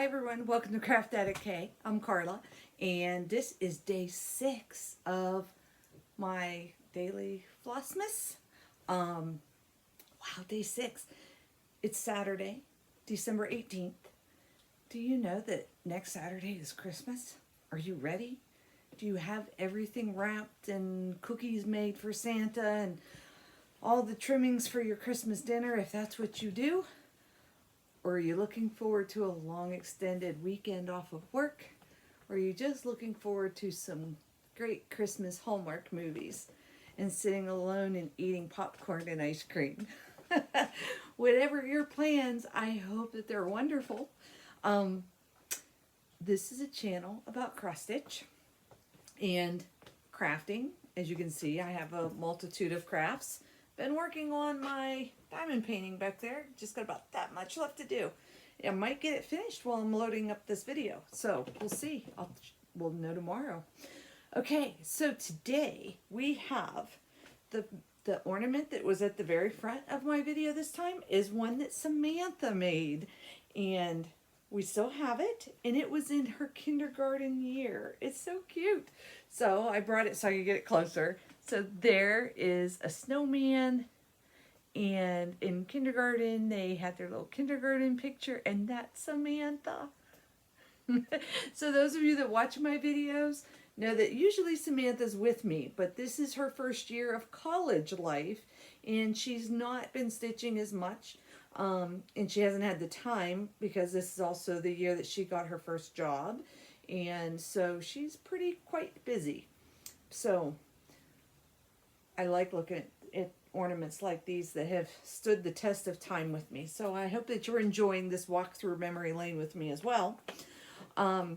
everyone, welcome to Craft Addict K. I'm Carla, and this is day 6 of my daily Flossmass. Wow, day 6. It's Saturday, December 18th. Do you know that next Saturday is Christmas? Are you ready? Do you have everything wrapped and cookies made for Santa and all the trimmings for your Christmas dinner, if that's what you do? Or are you looking forward to a long extended weekend off of work? Or are you just looking forward to some great Christmas Hallmark movies and sitting alone and eating popcorn and ice cream? Whatever your plans, I hope that they're wonderful. This is a channel about cross stitch and crafting. As you can see, I have a multitude of crafts. Been working on my diamond painting back there. Just got about that much left to do. I might get it finished while I'm loading up this video. So we'll see. We'll know tomorrow. Okay, so today we have the ornament that was at the very front of my video this time is one that Samantha made. And we still have it. And it was in her kindergarten year. It's so cute. So I brought it so I could get it closer. So there is a snowman, and in kindergarten, they had their little kindergarten picture, and that's Samantha. So those of you that watch my videos know that usually Samantha's with me, but this is her first year of college life, and she's not been stitching as much, and she hasn't had the time because this is also the year that she got her first job, and so she's quite busy. So I like looking at ornaments like these that have stood the test of time with me. So I hope that you're enjoying this walk through memory lane with me as well. I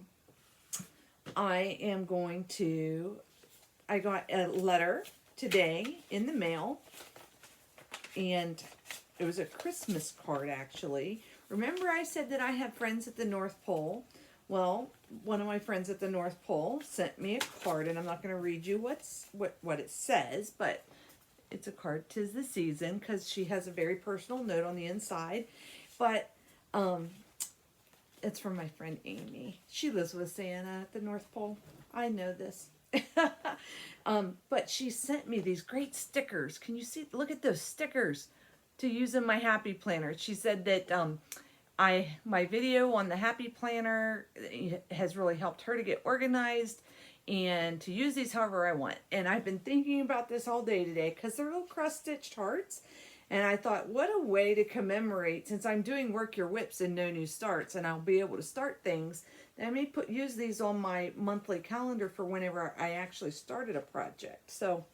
got a letter today in the mail, and it was a Christmas card actually. Remember I said that I have friends at the North Pole? Well, one of my friends at the North Pole sent me a card, and I'm not going to read you what it says, but it's a card. 'Tis the season, because she has a very personal note on the inside. But it's from my friend Amy. She lives with Santa at the North Pole. I know this. But she sent me these great stickers. Can you see? Look at those stickers to use in my Happy Planner. She said that my video on the Happy Planner has really helped her to get organized and to use these however I want. And I've been thinking about this all day today because they're little cross-stitched hearts. And I thought, what a way to commemorate, since I'm doing Work Your Whips and No New Starts, and I'll be able to start things, that I may use these on my monthly calendar for whenever I actually started a project. So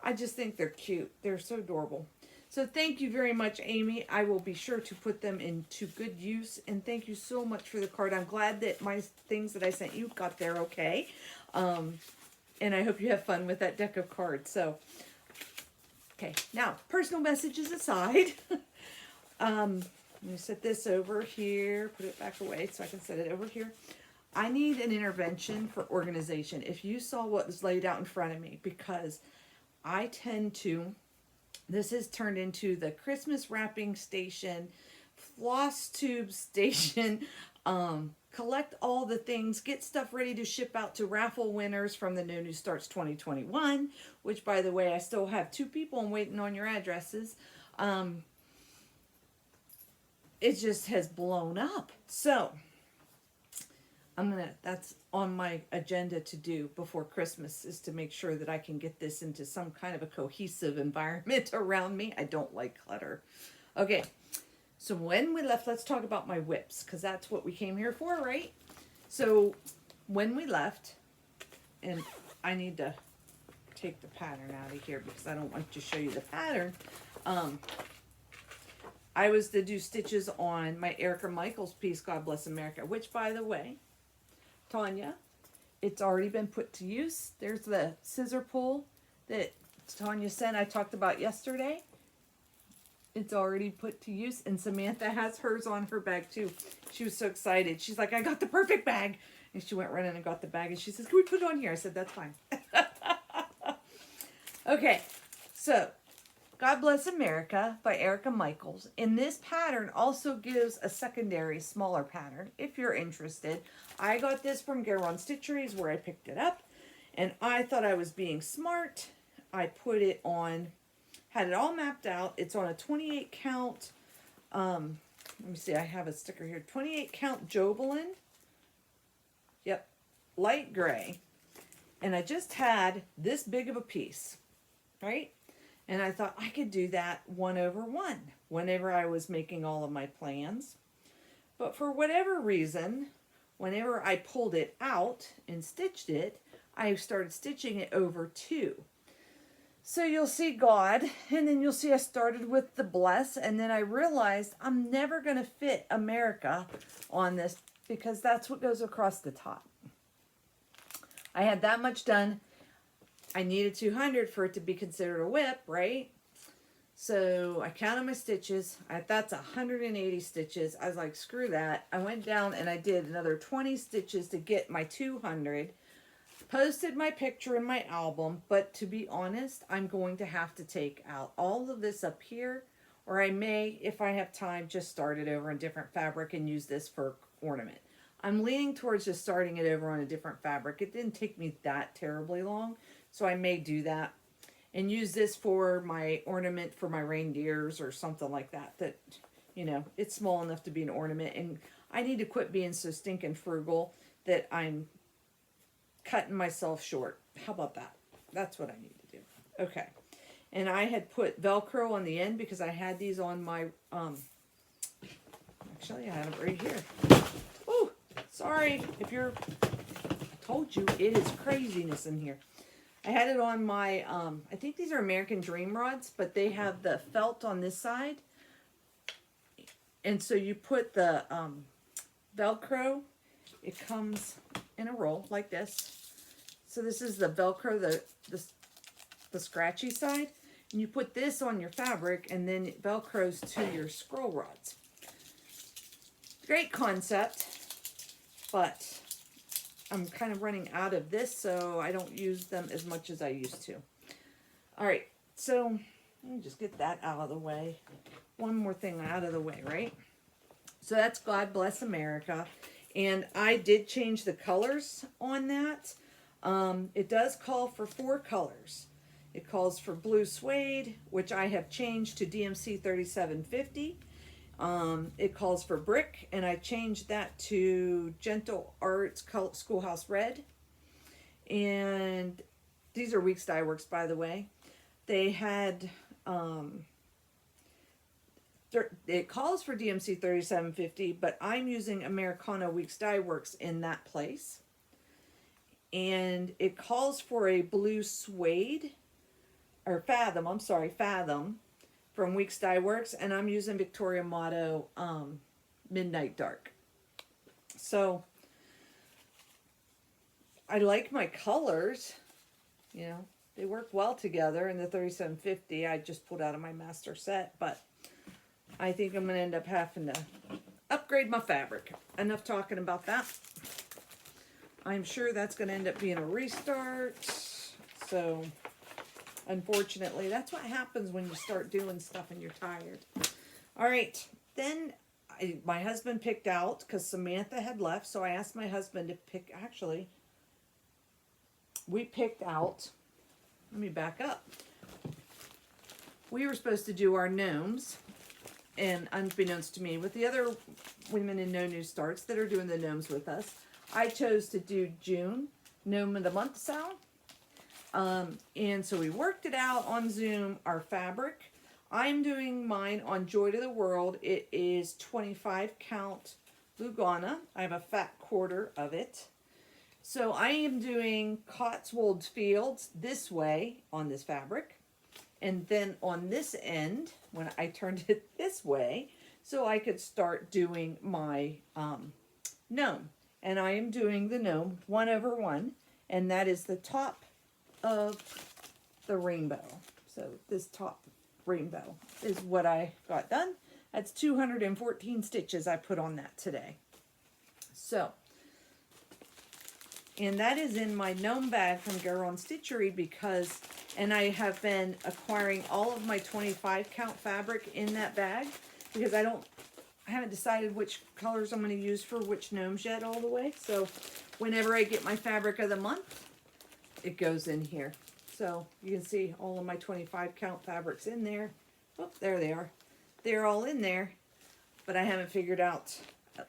I just think they're cute. They're so adorable. So thank you very much, Amy. I will be sure to put them into good use. And thank you so much for the card. I'm glad that my things that I sent you got there okay. And I hope you have fun with that deck of cards. So, okay. Now, personal messages aside. Let me set this over here. Put it back away so I can set it over here. I need an intervention for organization. If you saw what was laid out in front of me, because I tend to... This has turned into the Christmas wrapping station, floss tube station, collect all the things, get stuff ready to ship out to raffle winners from the No New Starts 2021, which, by the way, I still have 2 people waiting on your addresses. It just has blown up. So that's on my agenda to do before Christmas, is to make sure that I can get this into some kind of a cohesive environment around me. I don't like clutter. Okay, so when we left, let's talk about my whips, because that's what we came here for, right? So when we left, and I need to take the pattern out of here because I don't want to show you the pattern. I was to do stitches on my Erica Michaels piece, God Bless America, which, by the way, Tanya, it's already been put to use. There's the scissor pull that Tanya sent, I talked about yesterday. It's already put to use, and Samantha has hers on her bag too. She was so excited. She's like, I got the perfect bag. And she went running and got the bag, and she says, can we put it on here? I said, that's fine. Okay, so God Bless America by Erica Michaels. And this pattern also gives a secondary smaller pattern if you're interested. I got this from Garon Stitcheries where I picked it up. And I thought I was being smart. I put it on, had it all mapped out. It's on a 28 count, let me see, I have a sticker here. 28 count Jobelin. Yep, light gray. And I just had this big of a piece, right? And I thought I could do that 1/1 whenever I was making all of my plans. But for whatever reason, whenever I pulled it out and stitched it, I started stitching it over 2. So you'll see God, and then you'll see I started with the bless, and then I realized I'm never going to fit America on this because that's what goes across the top. I had that much done. I needed 200 for it to be considered a whip, right? So I counted my stitches. That's 180 stitches. I was like, screw that. I went down and I did another 20 stitches to get my 200. Posted my picture in my album, but to be honest, I'm going to have to take out all of this up here, or I may, if I have time, just start it over in different fabric and use this for ornament. I'm leaning towards just starting it over on a different fabric. It didn't take me that terribly long, so I may do that and use this for my ornament for my reindeers or something like that, that, you know, it's small enough to be an ornament. And I need to quit being so stinking frugal that I'm cutting myself short. How about that? That's what I need to do. Okay. And I had put Velcro on the end because I had these on my, actually I have it right here. Oh, sorry if you're, I told you it is craziness in here. I had it on my, I think these are American Dream rods, but they have the felt on this side. And so you put the Velcro, it comes in a roll like this. So this is the Velcro, the scratchy side. And you put this on your fabric and then it Velcros to your scroll rods. Great concept, but I'm kind of running out of this, so I don't use them as much as I used to. All right, so let me just get that out of the way. One more thing out of the way, right? So that's God Bless America. And I did change the colors on that. It does call for 4 colors. It calls for blue suede, which I have changed to DMC 3750. It calls for brick, and I changed that to Gentle Arts Schoolhouse Red. And these are Weeks Dye Works, by the way. They had, it calls for DMC 3750, but I'm using Americana Weeks Dye Works in that place. And it calls for a blue suede, or Fathom, I'm sorry, Fathom, from Weeks Dye Works, and I'm using Victoria Motto Midnight Dark. So I like my colors, you know, they work well together. In the 3750 I just pulled out of my master set, but I think I'm going to end up having to upgrade my fabric. Enough talking about that. I'm sure that's going to end up being a restart. So unfortunately, that's what happens when you start doing stuff and you're tired. All right, then my husband picked out, because Samantha had left, so I asked my husband to pick, actually, we picked out, let me back up. We were supposed to do our gnomes, and unbeknownst to me, with the other women in No New Starts that are doing the gnomes with us, I chose to do June, Gnome of the Month style. And so we worked it out on Zoom, our fabric. I'm doing mine on Joy to the World. It is 25 count Lugana. I have a fat quarter of it. So I am doing Cotswold Fields this way on this fabric. And then on this end, when I turned it this way, so I could start doing my gnome. And I am doing the gnome 1/1, and that is the top of the rainbow. So this top rainbow is what I got done. That's 214 stitches I put on that today. So And that is in my gnome bag from Garon Stitchery because, and I have been acquiring all of my 25 count fabric in that bag because I haven't decided which colors I'm going to use for which gnomes yet all the way. So whenever I get my fabric of the month, it goes in here. So you can see all of my 25 count fabrics in there. Oh, there they are. They're all in there, but I haven't figured out.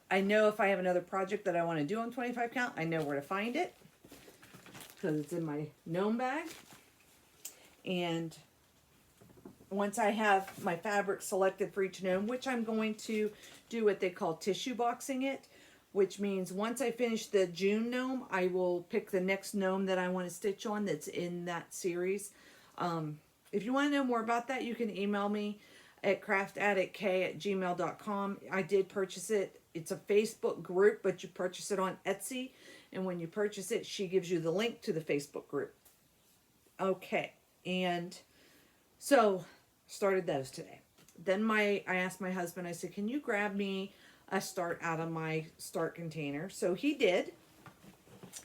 I know if I have another project that I want to do on 25 count, I know where to find it because it's in my gnome bag. And once I have my fabric selected for each gnome, which I'm going to do what they call tissue boxing it, which means once I finish the June gnome, I will pick the next gnome that I want to stitch on that's in that series. If you want to know more about that, you can email me at craftaddictk@gmail.com. I did purchase it. It's a Facebook group, but you purchase it on Etsy. And when you purchase it, she gives you the link to the Facebook group. Okay. And so started those today. Then I asked my husband, I said, can you grab me a start out of my start container? So he did.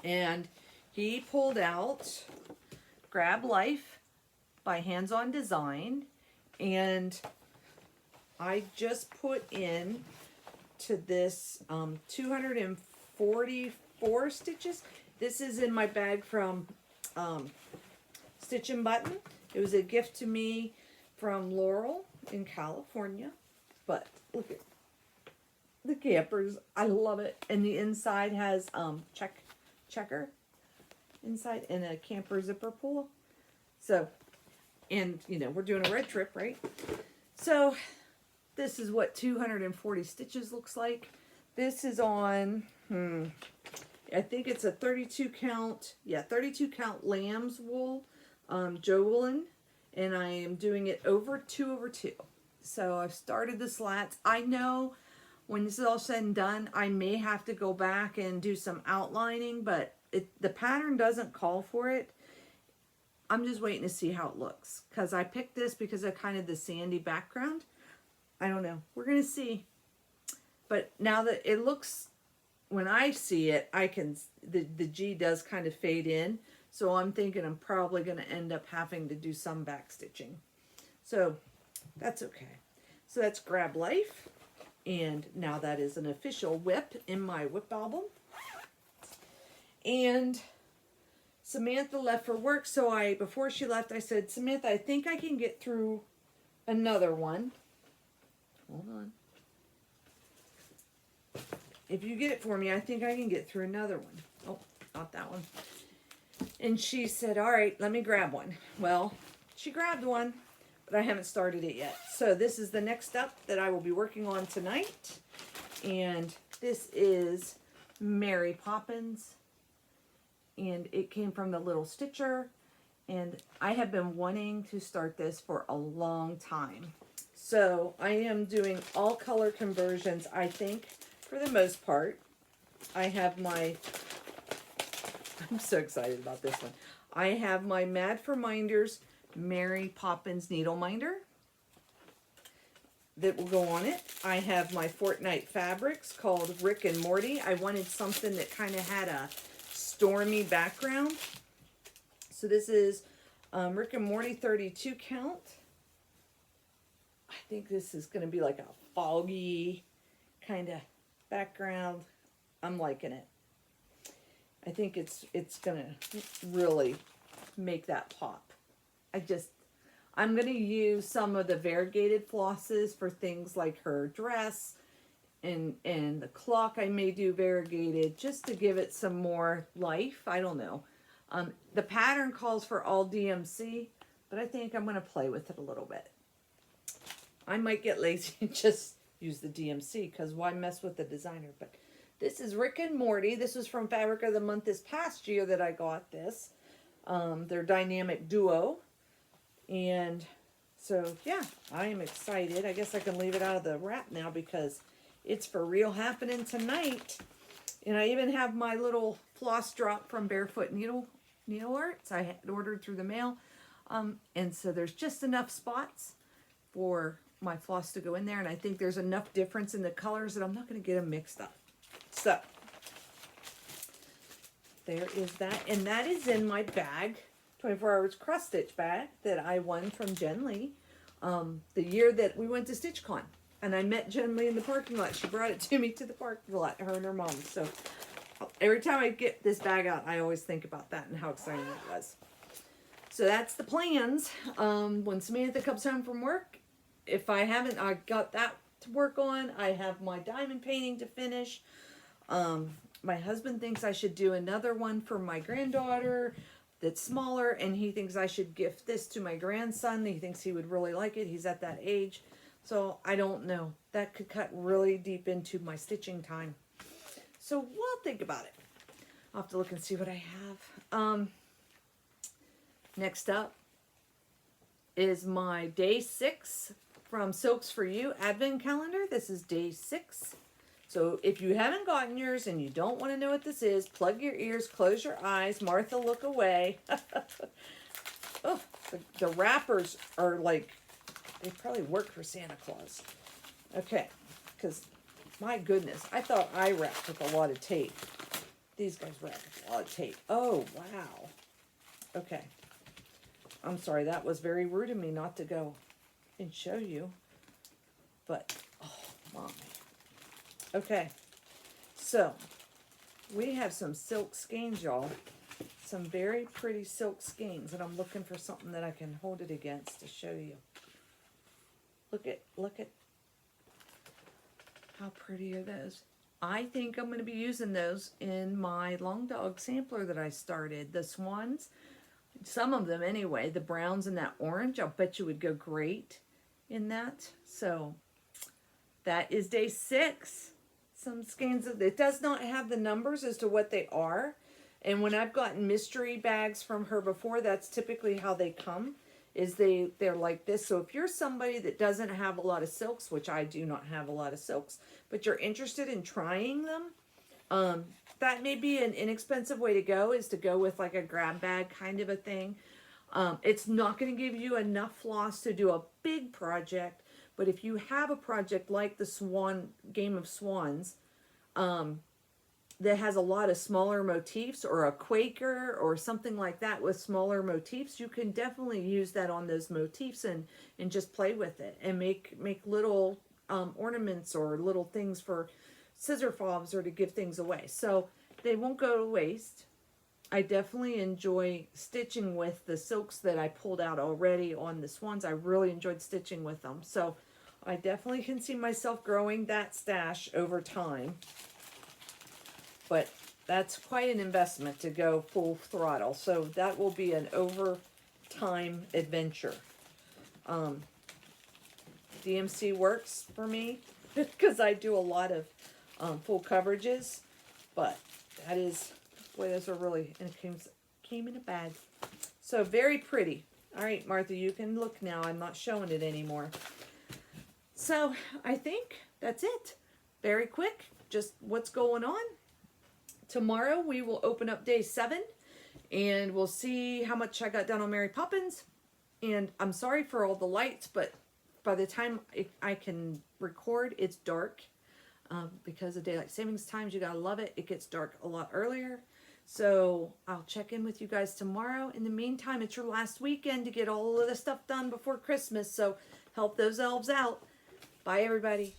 And he pulled out Grab Life by Hands On Design. And I just put in to this 244 stitches. This is in my bag from Stitch and Button. It was a gift to me from Laurel in California. But look at the campers. I love it. And the inside has checker inside and a camper zipper pull. So, and you know, we're doing a road trip, right? So this is what 240 stitches looks like. This is on, I think it's a 32 count, 32 count lamb's wool, Joe Woolen, and I am doing it over 2/2. So I've started the slats. I know when this is all said and done, I may have to go back and do some outlining, but the pattern doesn't call for it. I'm just waiting to see how it looks because I picked this because of kind of the sandy background. I don't know. We're going to see. But now that it looks, when I see it, I can, the G does kind of fade in. So I'm thinking I'm probably going to end up having to do some back stitching. So that's okay. So that's Grab Life. And now that is an official whip in my whip album. And Samantha left for work. So before she left, I said, Samantha, I think I can get through another one. Hold on. If you get it for me, I think I can get through another one. Oh, not that one. And she said, all right, let me grab one. Well, she grabbed one, but I haven't started it yet. So this is the next step that I will be working on tonight. And this is Mary Poppins. And it came from the Little Stitcher. And I have been wanting to start this for a long time. So I am doing all color conversions, I think, for the most part. I have my, I'm so excited about this one. I have my Mad for Minders Mary Poppins Needle Minder that will go on it. I have my Fortnite fabrics called Rick and Morty. I wanted something that kind of had a stormy background. So this is Rick and Morty 32 count. I think this is going to be like a foggy kind of background. I'm liking it. I think it's going to really make that pop. I'm going to use some of the variegated flosses for things like her dress and the clock. I may do variegated just to give it some more life. I don't know. The pattern calls for all DMC, but I think I'm going to play with it a little bit. I might get lazy and just use the DMC because why mess with the designer? But this is Rick and Morty. This was from Fabric of the Month this past year that I got this. Their dynamic duo. And so, yeah, I am excited. I guess I can leave it out of the wrap now because it's for real happening tonight. And I even have my little floss drop from Barefoot Needle Arts. I had ordered through the mail. And so there's just enough spots for my floss to go in there. And I think there's enough difference in the colors that I'm not going to get them mixed up. So, there is that. And that is in my bag, 24 Hours Cross Stitch bag that I won from Jen Lee the year that we went to StitchCon. And I met Jen Lee in the parking lot. She brought it to me to the parking lot, her and her mom. So every time I get this bag out, I always think about that and how exciting it was. So that's the plans. When Samantha comes home from work, if I haven't, I got that to work on. I have my diamond painting to finish. My husband thinks I should do another one for my granddaughter that's smaller, and he thinks I should gift this to my grandson. He thinks he would really like it. He's at that age. So I don't know. That could cut really deep into my stitching time. So we'll think about it. I'll have to look and see what I have. Next up is my day 6 from Silks for You Advent Calendar. This is day 6. So if you haven't gotten yours and you don't want to know what this is, plug your ears, close your eyes. Martha, look away. Oh, the wrappers are like, they probably work for Santa Claus. Okay, because my goodness, I thought I wrapped with a lot of tape. These guys wrap with a lot of tape. Oh, wow. Okay. I'm sorry, that was very rude of me not to go and show you. But, oh, Mommy. Okay. So, we have some silk skeins, y'all. Some very pretty silk skeins. And I'm looking for something that I can hold it against to show you. Look at how pretty are those. I think I'm going to be using those in my long dog sampler that I started. The swans, some of them anyway, the browns and that orange, I'll bet you would go great in that. So that is day 6. Some skeins of it does not have the numbers as to what they are. And when I've gotten mystery bags from her before, that's typically how they come. Is they're like this. So if you're somebody that doesn't have a lot of silks, which I do not have a lot of silks, but you're interested in trying them, that may be an inexpensive way to go, is to go with like a grab bag kind of a thing. It's not going to give you enough floss to do a big project, but if you have a project like the Game of Swans, that has a lot of smaller motifs, or a Quaker or something like that with smaller motifs, you can definitely use that on those motifs and just play with it and make little ornaments or little things for scissor fobs or to give things away. So they won't go to waste. I definitely enjoy stitching with the silks that I pulled out already on the swans. I really enjoyed stitching with them. So I definitely can see myself growing that stash over time. But that's quite an investment to go full throttle. So that will be an overtime adventure. DMC works for me because I do a lot of full coverages. But that is, boy, those are really, and it came in a bag. So very pretty. All right, Martha, you can look now. I'm not showing it anymore. So I think that's it. Very quick, just what's going on. Tomorrow we will open up day 7 and we'll see how much I got done on Mary Poppins. And I'm sorry for all the lights, but by the time I can record, it's dark. Because of daylight savings times, you gotta love it. It gets dark a lot earlier. So I'll check in with you guys tomorrow. In the meantime, it's your last weekend to get all of the stuff done before Christmas. So help those elves out. Bye, everybody.